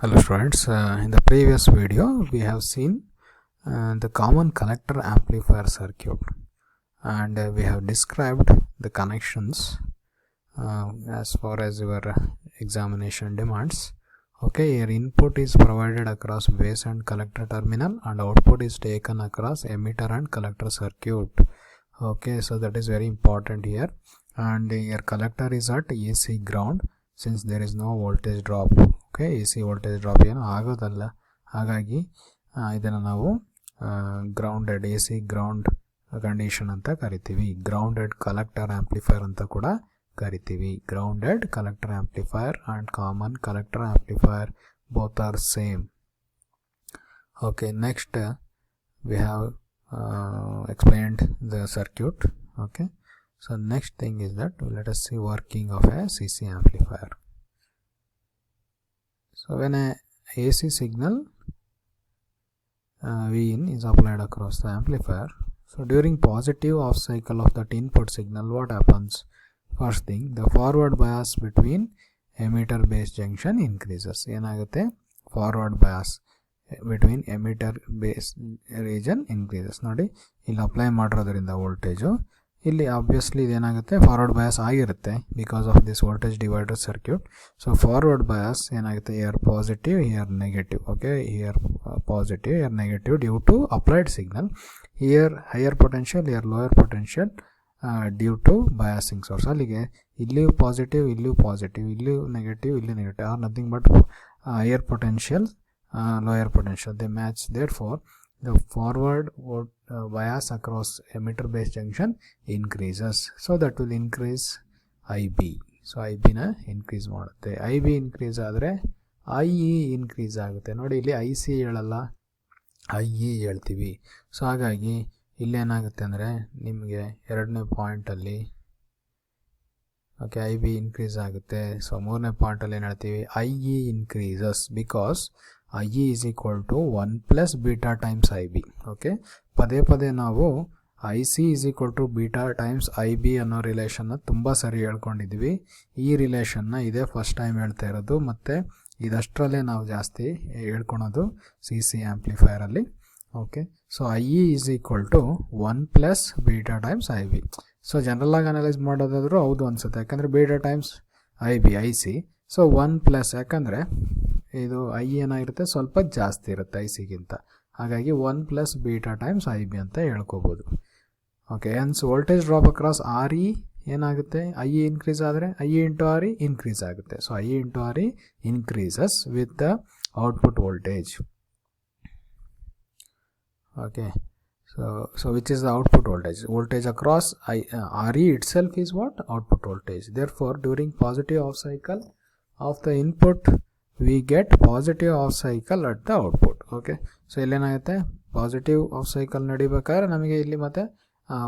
Hello students, in the previous video we have seen the common collector amplifier circuit, and we have described the connections as far as your examination demands. Okay, your input is provided across base and collector terminal, and output is taken across emitter and collector circuit. Okay, so that is very important here, and your collector is at AC ground since there is no voltage drop. Okay A C voltage drop ಏನು ಆಗೋದಲ್ಲ, ಹಾಗಾಗಿ ಇದನ್ನು ನಾವು grounded A C ground condition ಅಂತ ಕರಿತೀವಿ. Grounded collector amplifier ಅಂತ ಕೂಡ ಕರಿತೀವಿ. Grounded collector amplifier and common collector amplifier both are same. Okay, next we have explained the circuit. Okay, so next thing is that let us see working of a CC amplifier. So when a AC signal Vin is applied across the amplifier, so during positive off cycle of that input signal, what happens? First thing, the forward bias between emitter base junction increases. ಏನಾಗುತ್ತೆ? Forward bias between emitter base region increases. ನೋಡಿ, ಇಲ್ಲಿ apply ಮಾಡಿರೋದ್ರಿಂದ voltage ಇಲ್ಲಿ obviously ಇದೇನಾಗುತ್ತೆ, forward bias ಆಗಿರುತ್ತೆ because of this voltage divider circuit. So forward bias ಏನಾಗುತ್ತೆ, here positive here negative. Okay, here positive here negative due to applied signal. Here higher potential here lower potential due to biasing source. ಅಲ್ಲಿಗೆ ಇಲ್ಲಿಯೂ positive ಇಲ್ಲಿಯೂ positive, ಇಲ್ಲಿಯೂ negative ಇಲ್ಲಿ negative, are nothing but higher potential lower potential, they match. Therefore the forward bias across emitter base junction increases, so that will increase IB. so IB ನ increase ಮಾಡುತ್ತೆ. IB increase ಆದರೆ IE increase ಆಗುತ್ತೆ. ನೋಡಿ, ಇಲ್ಲಿ IC ಹೇಳಲ್ಲ, IE ಹೇಳ್ತೀವಿ. So ಹಾಗಾಗಿ ಇಲ್ಲೇನಾಗುತ್ತೆ ಅಂದರೆ ನಿಮಗೆ ಎರಡನೇ ಪಾಯಿಂಟಲ್ಲಿ ಓಕೆ IB ಇನ್ಕ್ರೀಸ್ ಆಗುತ್ತೆ. ಸೊ ಮೂರನೇ ಪಾಯಿಂಟಲ್ಲಿ ಏನು ಹೇಳ್ತೀವಿ, IE increases because IE is equal to 1 plus beta times IB. Okay, ಪದೇ ಪದೇ ನಾವು IC is equal to beta times IB ಅನ್ನೋ ರಿಲೇಷನ್ನ ತುಂಬ ಸರಿ ಹೇಳ್ಕೊಂಡಿದ್ವಿ. ಈ ರಿಲೇಷನ್ನ ಇದೇ ಫಸ್ಟ್ ಟೈಮ್ ಹೇಳ್ತಾ ಇರೋದು, ಮತ್ತು ಇದಷ್ಟರಲ್ಲೇ ನಾವು ಜಾಸ್ತಿ ಹೇಳ್ಕೊಳೋದು ಸಿ ಸಿ ಆ್ಯಂಪ್ಲಿಫೈರಲ್ಲಿ. Okay, so IE is equal to 1 plus beta times IB. So ಜನರಲಾಗಿ ಅನಲೈಸ್ ಮಾಡೋದಾದರೂ ಹೌದು ಅನಿಸುತ್ತೆ, ಯಾಕಂದರೆ beta times IB IC. So 1 plus, ಯಾಕಂದರೆ ಇದು ಐ ಏನಾಗಿರುತ್ತೆ ಸ್ವಲ್ಪ ಜಾಸ್ತಿ ಇರುತ್ತೆ ಐಸಿಗಿಂತ, ಹಾಗಾಗಿ 1 ಪ್ಲಸ್ ಬೀಟಾ ಟೈಮ್ಸ್ IB ಅಂತ ಹೇಳ್ಕೋಬೋದು. Okay, hence voltage drop across RE ಏನಾಗುತ್ತೆ, IE ಇನ್ಕ್ರೀಸ್ ಆದರೆ IE ಇಂಟು RE ಇನ್ಕ್ರೀಸ್ ಆಗುತ್ತೆ. So IE into RE increases with the output voltage. Okay, so which is the output voltage? Voltage across RE itself is what? Output voltage. Therefore during positive off cycle of the input we get positive off cycle at the output. Okay, so ಇಲ್ಲೇನಾಗುತ್ತೆ, positive half cycle ನಡಿಬೇಕಾದ್ರೆ ನಮಗೆ ಇಲ್ಲಿ ಮತ್ತೆ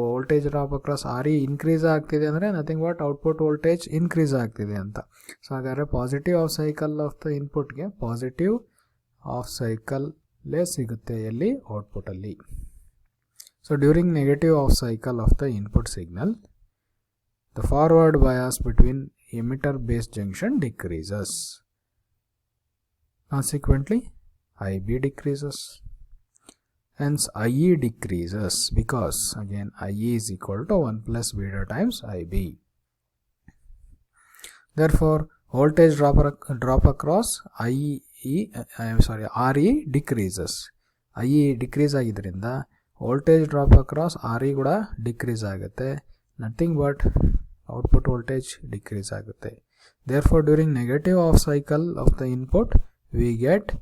voltage drop across RE increase ಆಗ್ತಿದೆ ಅಂದರೆ nothing but output voltage increase ಆಗ್ತಿದೆ ಅಂತ. So ಹಾಗಾದರೆ positive half cycle of the ಇನ್ಪುಟ್ಗೆ ಪಾಸಿಟಿವ್ ಆಫ್ ಸೈಕಲ್ಲೇ ಸಿಗುತ್ತೆ ಎಲ್ಲಿ, ಔಟ್ಪುಟಲ್ಲಿ. So during negative off cycle of the input signal, the forward bias between emitter base junction decreases. Consequently, IB decreases. Hence IE decreases because again IE is equal to 1 plus beta times IB. Therefore, voltage drop across RE decreases. IE decrease ಆಗಿದ್ದರಿಂದ voltage drop across RE ಕೂಡ decrease ಆಗುತ್ತೆ, nothing but output voltage decrease ಆಗುತ್ತೆ. Therefore during negative half cycle of the input we get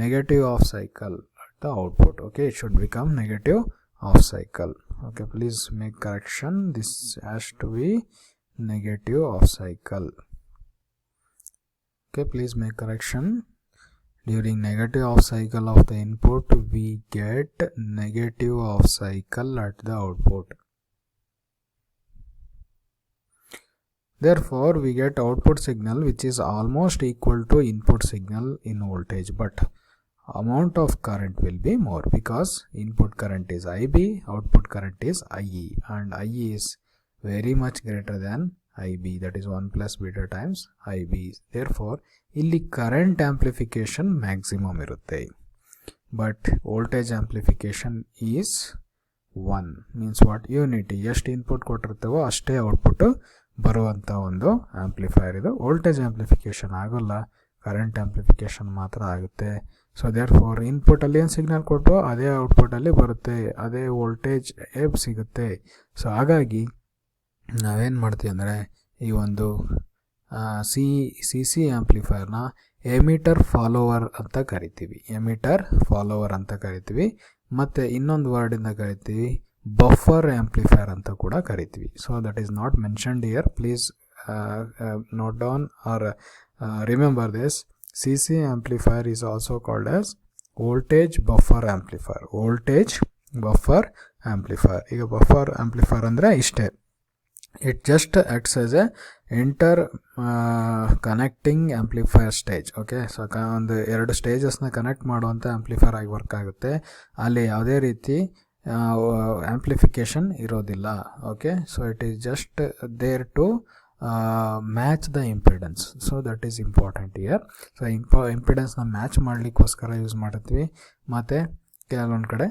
negative half cycle at the output. Okay, it should become negative half cycle. Okay, please make correction, this has to be negative half cycle. Okay, please make correction. During negative off cycle of the input we get negative off cycle at the output. Therefore we get output signal which is almost equal to input signal in voltage, but amount of current will be more because input current is IB, output current is IE, and IE is very much greater than IB, that is 1 plus beta times IB. Therefore ಇಲ್ಲಿ current amplification maximum ಇರುತ್ತೆ, but voltage amplification is 1. Means what, unity, ಎಷ್ಟು input ಕೊಟ್ಟಿರ್ತೇವೋ ಅಷ್ಟೇ output ಬರುವಂಥ ಒಂದು amplifier ಇದು. Voltage amplification ಆಗೋಲ್ಲ, current amplification ಮಾತ್ರ ಆಗುತ್ತೆ. ಸೊ ದೇರ್ ಫಾರ್ ಇನ್ಪುಟಲ್ಲಿ ಏನು ಸಿಗ್ನಲ್ ಕೊಟ್ಟೋ ಅದೇ ಔಟ್ಪುಟಲ್ಲಿ ಬರುತ್ತೆ, ಅದೇ ವೋಲ್ಟೇಜ್ ಸಿಗುತ್ತೆ. ಸೊ ಹಾಗಾಗಿ ನಾವೇನು ಮಾಡ್ತೀವಿ ಅಂದರೆ ಈ ಒಂದು ಸಿ ಸಿ ಆಂಪ್ಲಿಫೈರ್ನ ಎಮಿಟರ್ ಫಾಲೋವರ್ ಅಂತ ಕರಿತೀವಿ, ಎಮಿಟರ್ ಫಾಲೋವರ್ ಅಂತ ಕರಿತೀವಿ. ಮತ್ತು ಇನ್ನೊಂದು ವರ್ಡಿಂದ ಕರಿತೀವಿ ಬಫರ್ ಆಂಪ್ಲಿಫೈರ್ ಅಂತ ಕೂಡ ಕರಿತೀವಿ. So that is not mentioned here, please note down or remember this. CC amplifier is also called as voltage buffer amplifier. Voltage buffer amplifier. ಈಗ ಬಫರ್ ಆಂಪ್ಲಿಫೈರ್ ಅಂದರೆ ಇಷ್ಟೇ, it just acts as a interconnecting amplifier stage. Okay, so ಒಂದು 2 ಸ್ಟೇಜಸ್ನ connect ಮಾಡುವಂಥ amplifier ಆಗಿ work ಆಗುತ್ತೆ. ಅಲ್ಲಿ ಯಾವುದೇ ರೀತಿ ಆಂಪ್ಲಿಫಿಕೇಶನ್ ಇರೋದಿಲ್ಲ. Okay, so it is just there to match the impedance. So that is important here. So ಇಂಪಿಡೆನ್ಸ್ನ ಮ್ಯಾಚ್ ಮಾಡಲಿಕ್ಕೋಸ್ಕರ ಯೂಸ್ ಮಾಡ್ತೀವಿ. ಮತ್ತು ಕೆಲವೊಂದು ಕಡೆ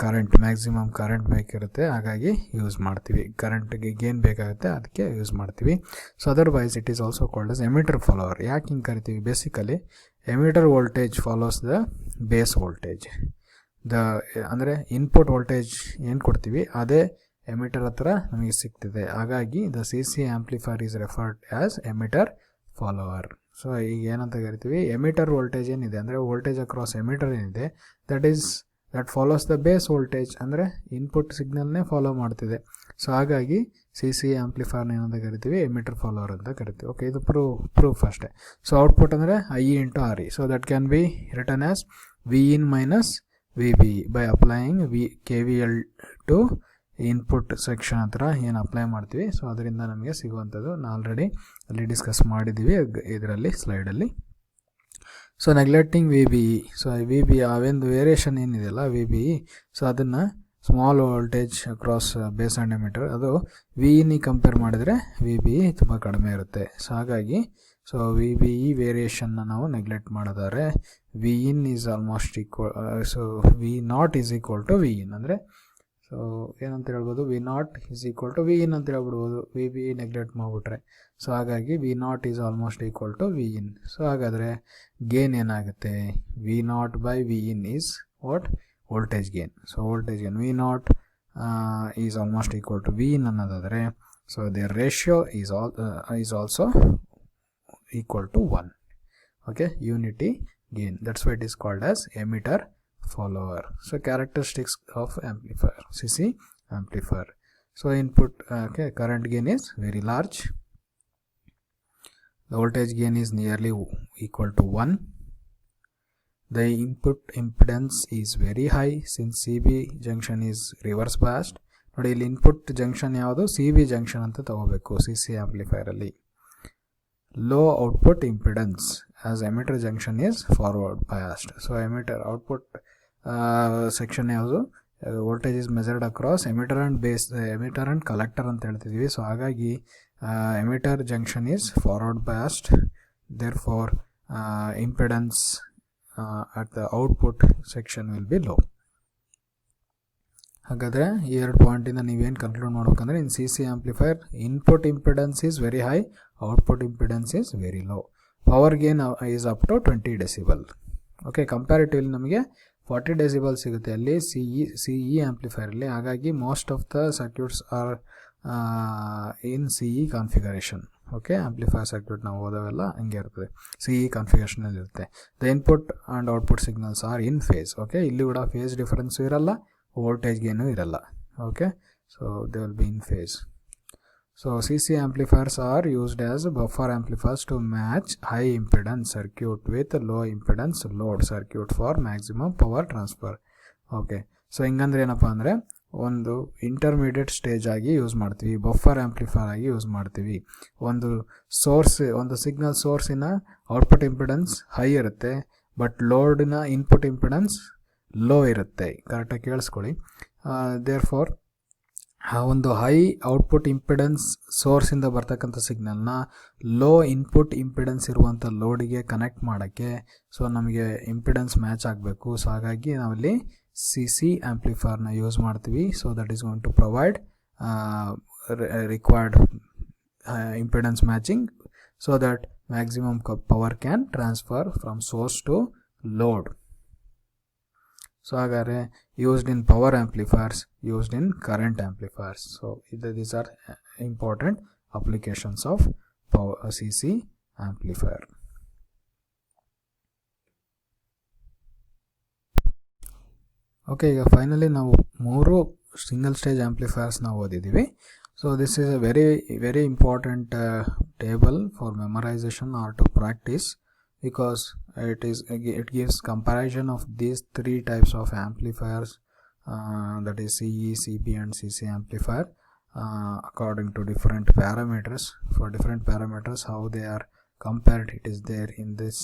ಕರೆಂಟ್, ಮ್ಯಾಕ್ಸಿಮಮ್ ಕರೆಂಟ್ ಬೇಕಿರುತ್ತೆ, ಹಾಗಾಗಿ ಯೂಸ್ ಮಾಡ್ತೀವಿ. ಕರೆಂಟ್ಗೆ ಗೇನ್ ಬೇಕಾಗುತ್ತೆ, ಅದಕ್ಕೆ ಯೂಸ್ ಮಾಡ್ತೀವಿ. So otherwise it is also called as emitter follower. ಯಾಕೆ ಹಿಂಗೆ ಕರಿತೀವಿ? Basically emitter voltage follows the base voltage. ಅಂದರೆ ಇನ್ಪುಟ್ ವೋಲ್ಟೇಜ್ ಏನು ಕೊಡ್ತೀವಿ ಅದೇ ಎಮಿಟರ್ ಹತ್ರ ನಮಗೆ ಸಿಗ್ತಿದೆ. ಹಾಗಾಗಿ the CC amplifier is referred as emitter follower. So ಈಗ ಏನಂತ ಕರಿತೀವಿ, ಎಮಿಟರ್ ವೋಲ್ಟೇಜ್ ಏನಿದೆ ಅಂದರೆ ವೋಲ್ಟೇಜ್ ಅಕ್ರಾಸ್ ಎಮಿಟರ್ ಏನಿದೆ that follows the base voltage, ಅಂದರೆ ಇನ್ಪುಟ್ ಸಿಗ್ನಲ್ನೇ ಫಾಲೋ ಮಾಡ್ತಿದೆ. ಸೊ ಹಾಗಾಗಿ CC ಆಂಪ್ಲಿಫೈರ್ನ ಏನಂತ ಕರಿತೀವಿ, ಎಮಿಟರ್ ಫಾಲೋವರ್ ಅಂತ ಕರಿತೀವಿ. ಓಕೆ, ಇದು ಪ್ರೂಫ್ ಅಷ್ಟೇ. ಸೊ ಔಟ್ಪುಟ್ ಅಂದರೆ I into RE. So that can be written as Vin minus VB by applying KVL to input section ಹತ್ರ ಏನು ಅಪ್ಲೈ ಮಾಡ್ತೀವಿ. ಸೊ ಅದರಿಂದ ನಮಗೆ ಸಿಗುವಂಥದ್ದು ನಾವು ಆಲ್ರೆಡಿ ಅಲ್ಲಿ ಡಿಸ್ಕಸ್ ಮಾಡಿದ್ದೀವಿ ಇದರಲ್ಲಿ ಸ್ಲೈಡಲ್ಲಿ. So neglecting VBE. So VBE ಅವೆಂದು ವೇರಿಯೇಷನ್ ಏನಿದೆಯಲ್ಲ VBE, ಸೊ ಅದನ್ನು small voltage across base and emitter, ಅದು Vin ಕಂಪೇರ್ ಮಾಡಿದರೆ VBE ತುಂಬ ಕಡಿಮೆ ಇರುತ್ತೆ. ಸೊ ಹಾಗಾಗಿ ಸೊ VBE ವೇರಿಯೇಷನ್ನ ನಾವು ನೆಗ್ಲೆಕ್ಟ್ ಮಾಡಿದರೆ Vin is almost equal, so V0 is equal to Vin. ಅಂದರೆ ಸೊ ಏನಂತ ಹೇಳ್ಬೋದು, V0 is equal to Vin ಅಂತ ಹೇಳ್ಬಿಡ್ಬೋದು, VBE ನೆಗ್ಲೆಕ್ಟ್ ಮಾಡಿಬಿಟ್ರೆ. ಸೊ ಹಾಗಾಗಿ V0 is almost equal to Vin. So ಹಾಗಾದರೆ ಗೇನ್ ಏನಾಗುತ್ತೆ, V0 by Vin is what, voltage gain. So voltage gain V0 is almost equal to Vin ಅನ್ನೋದಾದರೆ, so their ratio is also equal to 1. Okay, unity gain. That's why it is called as emitter follower. So characteristics of amplifier, CC amplifier. So input current gain is very large. The voltage gain is nearly equal to 1. The input impedance is very high since CB junction is reverse biased. ನೋಡಿ ಇಲ್ಲಿ input junction ಯಾವುದು, CB junction ಅಂತ ತಗೋಬೇಕು CC amplifier ಅಲ್ಲಿ. Low output impedance as emitter junction is forward biased. So emitter output section ಯಾವುದು, voltage is measured across emitter and base, emitter and collector ಅಂತ ಹೇಳ್ತಿದ್ವಿ. So ಹಾಗಾಗಿ emitter junction is forward biased, therefore impedance at the output section will be low. ಹಾಗಾದರೆ ಈ 2 ಪಾಯಿಂಟಿಂದ ನೀವೇನು conclude ಮಾಡ್ಬೇಕಂದ್ರೆ, in CC amplifier input impedance is very high, output impedance is very low. Power gain is up to 20 decibel. Okay, comparatively ನಮಗೆ 40 decibel ಸಿಗುತ್ತೆ ಅಲ್ಲಿ CE ಆಂಪ್ಲಿಫೈರಲ್ಲಿ. ಹಾಗಾಗಿ most of the circuits are in CE configuration. Okay, amplifier circuit ನಾವು ಓದೋವೆಲ್ಲ ಹಂಗೆ ಇರ್ತದೆ, CE ಕಾನ್ಫಿಗರೇಷನಲ್ಲಿ ಇರುತ್ತೆ. The input and output signals are in phase. Okay, ಇಲ್ಲಿ ಕೂಡ ಫೇಸ್ ಡಿಫರೆನ್ಸು ಇರಲ್ಲ, ವೋಲ್ಟೇಜ್ ಗೇನು ಇರಲ್ಲ. Okay, so they will be in phase. So CC amplifiers are used as buffer amplifiers to match high impedance circuit with low impedance load circuit for maximum power transfer. Okay, so ಹಿಂಗಂದ್ರೆ ಏನಪ್ಪ ಅಂದರೆ, ಒಂದು intermediate stage ಆಗಿ use ಮಾಡ್ತೀವಿ, buffer amplifier ಆಗಿ use ಮಾಡ್ತೀವಿ. ಒಂದು signal ಸೋರ್ಸಿನ ಔಟ್ಪುಟ್ ಇಂಪಿಡೆನ್ಸ್ ಹೈ ಇರುತ್ತೆ, ಬಟ್ ಲೋಡಿನ ಇನ್ಪುಟ್ ಇಂಪಿಡೆನ್ಸ್ ಲೋ ಇರುತ್ತೆ. ಕರೆಕ್ಟಾಗಿ ಕೇಳಿಸ್ಕೊಳ್ಳಿ. ದೇರ್ ಫಾರ್ ಒಂದು ಹೈ ಔಟ್ಪುಟ್ ಇಂಪಿಡೆನ್ಸ್ ಸೋರ್ಸಿಂದ ಬರ್ತಕ್ಕಂಥ ಸಿಗ್ನಲ್ನ ಲೋ ಇನ್ಪುಟ್ ಇಂಪಿಡೆನ್ಸ್ ಇರುವಂಥ ಲೋಡಿಗೆ ಕನೆಕ್ಟ್ ಮಾಡೋಕ್ಕೆ ಸೊ ನಮಗೆ ಇಂಪಿಡೆನ್ಸ್ ಮ್ಯಾಚ್ ಆಗಬೇಕು. ಸೊ ಹಾಗಾಗಿ ನಾವಲ್ಲಿ CC ಆ್ಯಂಪ್ಲಿಫೈರ್ನ ಯೂಸ್ ಮಾಡ್ತೀವಿ. So that is going to provide required impedance matching so that maximum power can transfer from source to load. So agare used in power amplifiers, used in current amplifiers. So these are important applications of power CC amplifier. Okay, finally ನಾವು 3 single stage amplifiers ನಾವು ಓದಿದ್ದೀವಿ. So this is a very important table for memorization or to practice, because it gives comparison of these 3 types of amplifiers, that is CE, CP and CC amplifier, according to different parameters. For different parameters how they are compared, it is there in this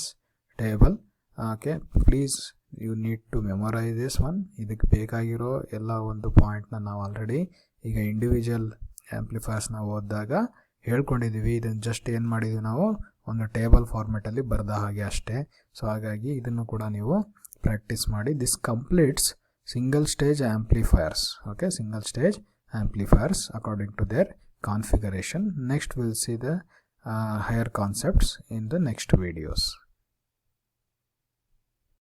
table. Okay, please you need to memorize this one. ಇದಕ್ಕೆ ಬೇಕಾಗಿರೋ ಎಲ್ಲ ಒಂದು ಪಾಯಿಂಟ್ನ ನಾವು already ಈಗ individual ಆ್ಯಂಪ್ಲಿಫೈರ್ಸ್ನ ಓದಿದಾಗ ಹೇಳ್ಕೊಂಡಿದ್ದೀವಿ. ಇದನ್ನು just ಏನು ಮಾಡಿದ್ದೀವಿ, ನಾವು ಒಂದು ಟೇಬಲ್ ಫಾರ್ಮೆಟಲ್ಲಿ ಬರೆದ ಹಾಗೆ ಅಷ್ಟೇ. ಸೊ ಹಾಗಾಗಿ ಇದನ್ನು ಕೂಡ ನೀವು ಪ್ರಾಕ್ಟೀಸ್ ಮಾಡಿ. This completes single stage amplifiers. Okay, single stage amplifiers according to their configuration. Next we'll see the higher concepts in the next videos.